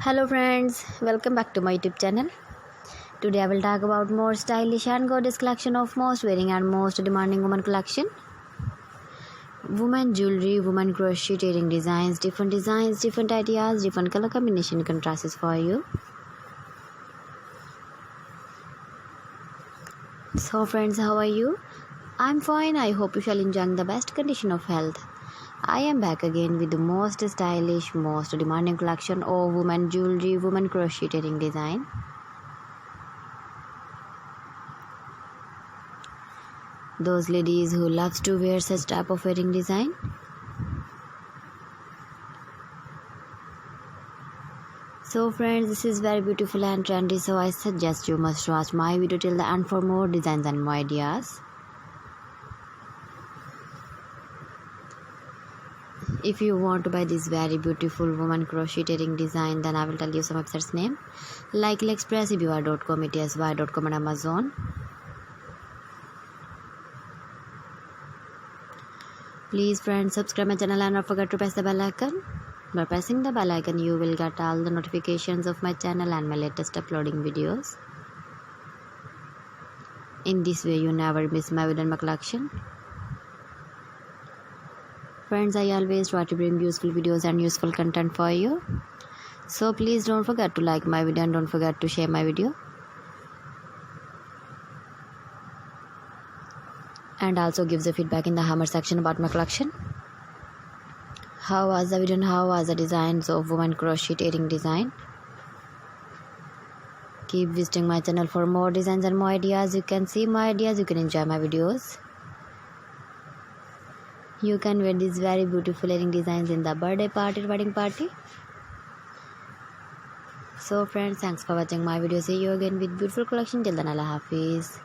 Hello friends, welcome back to my YouTube channel. Today I will talk about more stylish and gorgeous collection of most wearing and most demanding woman collection. Woman jewelry, woman crochet earring designs, different ideas, different color combination contrasts for you. So friends, how are you? I'm fine. I hope you shall enjoy the best condition of health. I am back again with the most stylish, most demanding collection of women jewelry, women crochet earring design. Those ladies who loves to wear such type of earring design. So friends, this is very beautiful and trendy, so I suggest you must watch my video till the end for more designs and more ideas. If you want to buy this very beautiful woman crochet earring design, then I will tell you some websites name like AliExpress, ebay.com, etsy.com and Amazon. Please friends, subscribe my channel and don't forget to press the bell icon. By pressing the bell icon, you will get all the notifications of my channel and my latest uploading videos. In this way, you never miss my video and my collection. Friends, I always try to bring useful videos and useful content for you. So please don't forget to like my video and don't forget to share my video. And also give the feedback in the hammer section about my collection. How was the video and how was the designs of woman crochet earring design? Keep visiting my channel for more designs and more ideas. You can see my ideas, you can enjoy my videos. You can wear these very beautiful earring designs in the birthday party, wedding party. So friends, thanks for watching my video. See you again with beautiful collection. Till then, Allah Hafiz.